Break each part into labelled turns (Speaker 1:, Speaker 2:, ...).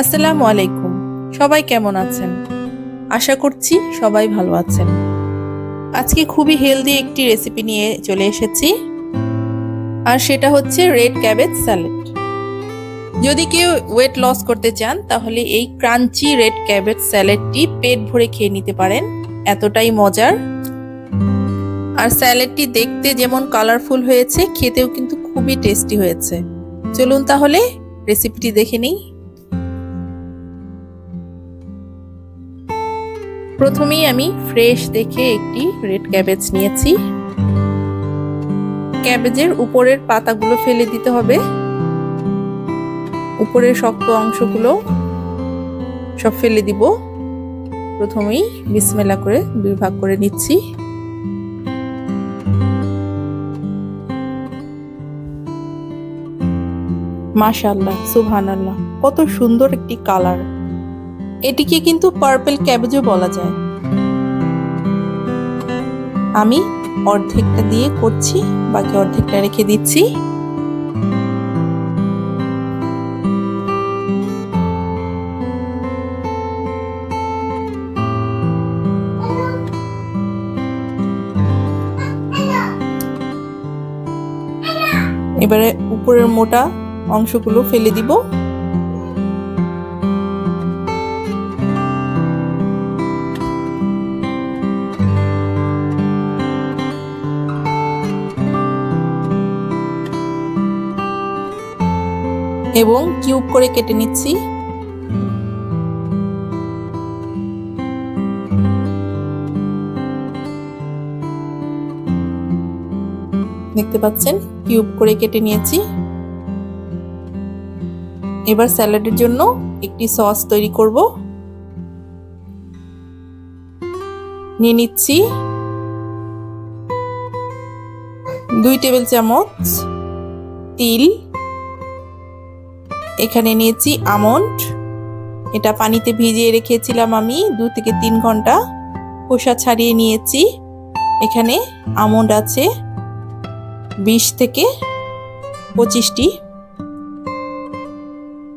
Speaker 1: আসসালামু আলাইকুম। সবাই কেমন আছেন? আশা করছি সবাই ভালো আছেন। আজকে খুবই হেলদি একটি রেসিপি নিয়ে চলে এসেছি, আর সেটা হচ্ছে রেড ক্যাবেজ স্যালাড। যদি কেউ ওয়েট লস করতে চান তাহলে এই ক্রাঞ্চি রেড ক্যাবেজ স্যালাডটি পেট ভরে খেয়ে নিতে পারেন, এতটাই মজার। আর স্যালাডটি দেখতে যেমন কালারফুল হয়েছে, খেতেও কিন্তু খুবই টেস্টি হয়েছে। চলুন তাহলে রেসিপিটি দেখে নিই। প্রথমেই আমি ফ্রেশ দেখে একটি রেড ক্যাবেজ নিয়েছি। ক্যাবেজের উপরের পাতাগুলো ফেলে দিতে হবে, উপরের শক্ত অংশগুলো সব ফেলে দিব। প্রথমেই বিসমিল্লাহ করে 2 ভাগ করে নিচ্ছি। মাশাআল্লাহ, সুবহানাল্লাহ, কত সুন্দর একটি কালার। এটিকে কিন্তু পার্পল ক্যাবেজও বলা যায়। আমি অর্ধেকটা দিয়ে করছি, বাকি অর্ধেকটা রেখে দিচ্ছি। এবারে উপরের মোটা অংশগুলো ফেলে দিব। এবং কিউব করে কেটে নিচ্ছি। দেখতে পাচ্ছেন, কিউব করে কেটে নিয়েছি। এবার স্যালাডের জন্য একটি সস তৈরি করব। নিয়ে নিচ্ছি 2 টেবিল চামচ তিল। এখানে নিয়েছি আমন্ড, এটা পানিতে ভিজিয়ে রেখেছিলাম আমি 2 থেকে 3 ঘন্টা, খোসা ছাড়িয়ে নিয়েছি। এখানে আমন্ড আছে 20 থেকে 25টি।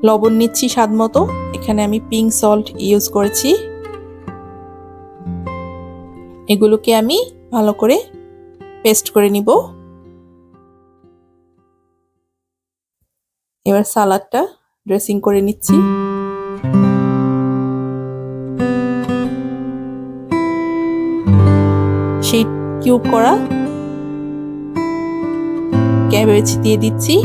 Speaker 1: লবণ নিচ্ছি স্বাদ মতো, এখানে আমি পিঙ্ক সল্ট ইউজ করেছি। এগুলোকে আমি ভালো করে পেস্ট করে নিব। এবার সালাডটা ড্রেসিং করে নিচ্ছি। সেই কিউব করা ক্যাবেজ দিয়ে দিচ্ছি।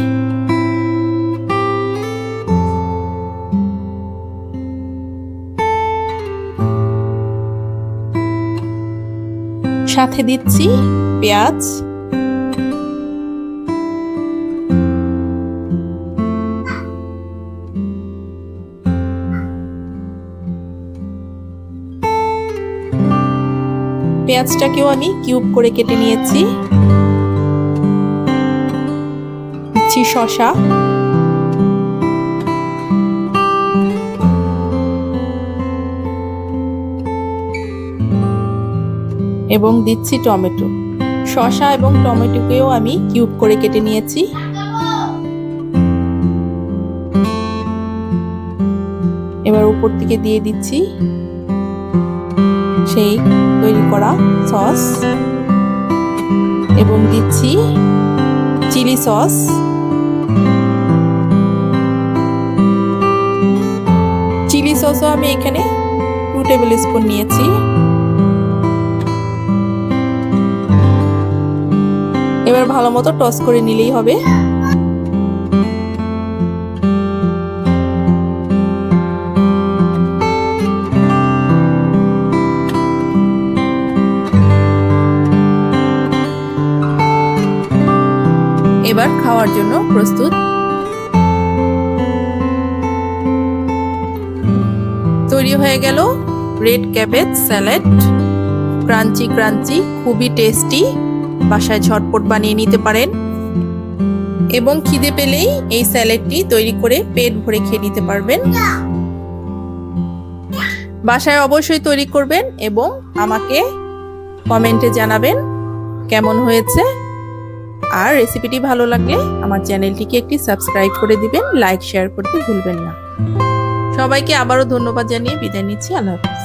Speaker 1: সাথে দিচ্ছি পেঁয়াজ। পেঁয়াজটাকেও আমি কিউব করে কেটে নিয়েছি। দিচ্ছি শসা, এবং দিচ্ছি টমেটো। শসা এবং টমেটোকেও আমি কিউব করে কেটে নিয়েছি। এবার উপর থেকে দিয়ে দিচ্ছি সেই তৈরি করা সস, এবং দিচ্ছি চিলি সস। চিলি সসও আমি এখানে 2 টেবিল স্পুন নিয়েছি। এবার ভালো মতো টস করে নিলেই হবে। এবার খাওয়ার জন্য প্রস্তুত। তৈরি হয়ে গেল red cabbage salad. Crunchy crunchy, খুবই টেস্টি। বাসায় ঝটপট বানিয়ে নিতে পারেন, এবং খিদে পেলেই এই স্যালাডটি তৈরি করে পেট ভরে খেয়ে নিতে পারবেন। বাসায় অবশ্যই তৈরি করবেন এবং আমাকে কমেন্টে জানাবেন কেমন হয়েছে। আর রেসিপিটি ভালো লাগলে আমার চ্যানেলটিকে একটি সাবস্ক্রাইব করে দিবেন, লাইক শেয়ার করতে ভুলবেন না। সবাইকে আবারও ধন্যবাদ জানিয়ে বিদায় নিচ্ছি। আল্লাহ হাফেজ।